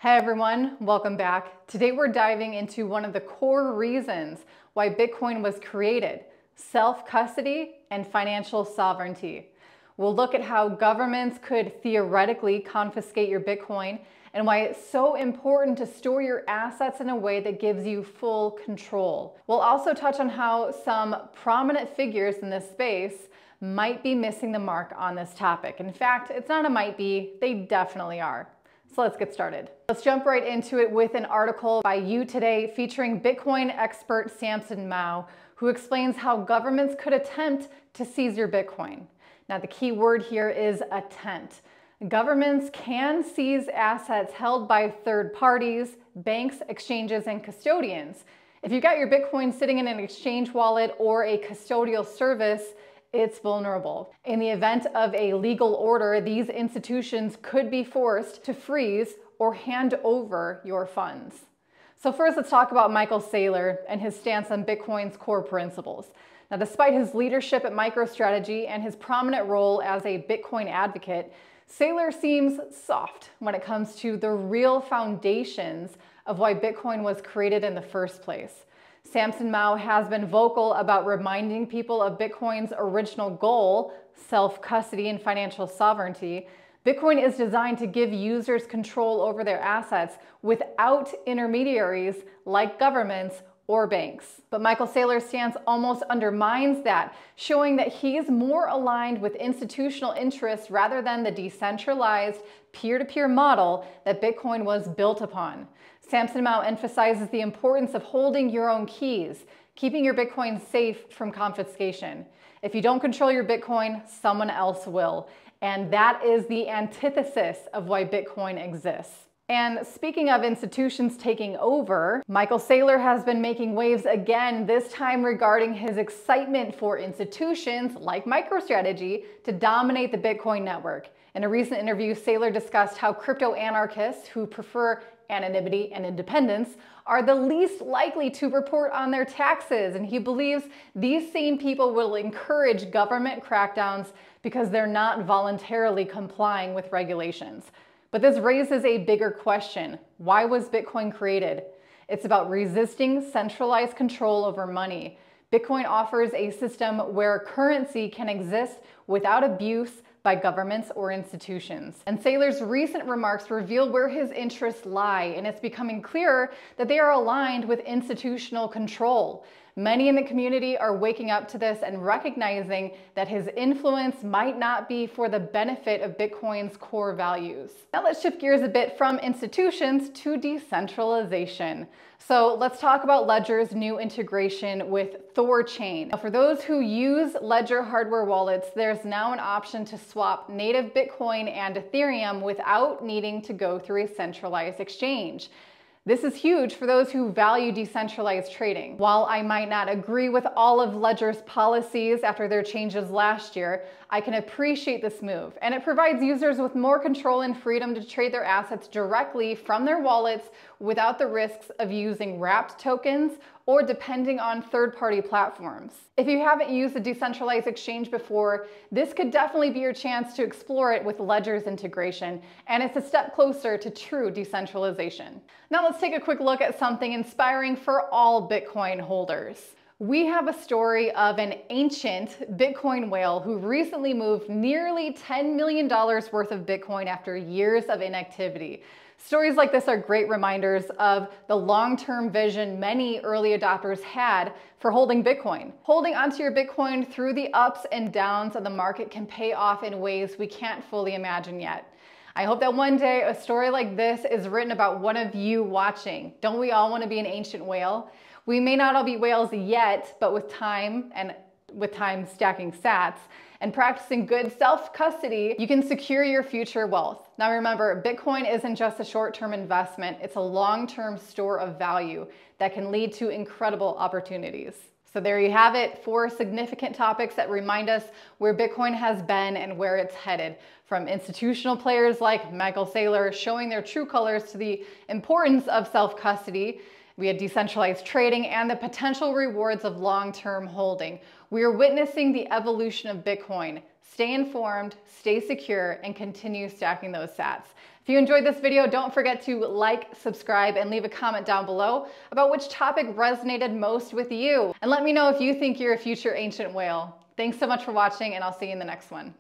Hey everyone, welcome back. Today we're diving into one of the core reasons why Bitcoin was created: self-custody and financial sovereignty. We'll look at how governments could theoretically confiscate your Bitcoin and why it's so important to store your assets in a way that gives you full control. We'll also touch on how some prominent figures in this space might be missing the mark on this topic. In fact, it's not a might be, they definitely are. So let's get started. Let's jump right into it with an article by You Today featuring Bitcoin expert Samson Mow, who explains how governments could attempt to seize your Bitcoin. Now, the key word here is attempt. Governments can seize assets held by third parties, banks, exchanges, and custodians. If you've got your Bitcoin sitting in an exchange wallet or a custodial service, it's vulnerable. In the event of a legal order, these institutions could be forced to freeze or hand over your funds. So first, let's talk about Michael Saylor and his stance on Bitcoin's core principles. Now, despite his leadership at MicroStrategy and his prominent role as a Bitcoin advocate, Saylor seems soft when it comes to the real foundations of why Bitcoin was created in the first place. Samson Mow has been vocal about reminding people of Bitcoin's original goal, self-custody and financial sovereignty. Bitcoin is designed to give users control over their assets without intermediaries like governments or banks. But Michael Saylor's stance almost undermines that, showing that he is more aligned with institutional interests rather than the decentralized peer-to-peer model that Bitcoin was built upon. Samson Mow emphasizes the importance of holding your own keys, keeping your Bitcoin safe from confiscation. If you don't control your Bitcoin, someone else will. And that is the antithesis of why Bitcoin exists. And speaking of institutions taking over, Michael Saylor has been making waves again, this time regarding his excitement for institutions like MicroStrategy to dominate the Bitcoin network. In a recent interview, Saylor discussed how crypto anarchists who prefer anonymity and independence are the least likely to report on their taxes, and he believes these same people will encourage government crackdowns because they're not voluntarily complying with regulations. But this raises a bigger question. Why was Bitcoin created? It's about resisting centralized control over money. Bitcoin offers a system where currency can exist without abuse by governments or institutions. And Saylor's recent remarks reveal where his interests lie, and it's becoming clearer that they are aligned with institutional control. Many in the community are waking up to this and recognizing that his influence might not be for the benefit of Bitcoin's core values. Now let's shift gears a bit from institutions to decentralization. So let's talk about Ledger's new integration with ThorChain. Now, for those who use Ledger hardware wallets, there's now an option to swap native Bitcoin and Ethereum without needing to go through a centralized exchange. This is huge for those who value decentralized trading. While I might not agree with all of Ledger's policies after their changes last year, I can appreciate this move, and it provides users with more control and freedom to trade their assets directly from their wallets without the risks of using wrapped tokens or depending on third-party platforms. If you haven't used a decentralized exchange before, this could definitely be your chance to explore it with Ledger's integration, and it's a step closer to true decentralization. Now let's take a quick look at something inspiring for all Bitcoin holders. We have a story of an ancient Bitcoin whale who recently moved nearly $10 million worth of Bitcoin after years of inactivity. Stories like this are great reminders of the long-term vision many early adopters had for holding Bitcoin. Holding onto your Bitcoin through the ups and downs of the market can pay off in ways we can't fully imagine yet. I hope that one day a story like this is written about one of you watching. Don't we all want to be an ancient whale? We may not all be whales yet, but with time stacking sats and practicing good self-custody, you can secure your future wealth. Now remember, Bitcoin isn't just a short-term investment, it's a long-term store of value that can lead to incredible opportunities. So there you have it, 4 significant topics that remind us where Bitcoin has been and where it's headed. From institutional players like Michael Saylor showing their true colors to the importance of self-custody, we had decentralized trading and the potential rewards of long-term holding. We are witnessing the evolution of Bitcoin, stay informed, stay secure, and continue stacking those sats. If you enjoyed this video, don't forget to like, subscribe, and leave a comment down below about which topic resonated most with you. And let me know if you think you're a future ancient whale. Thanks so much for watching, and I'll see you in the next one.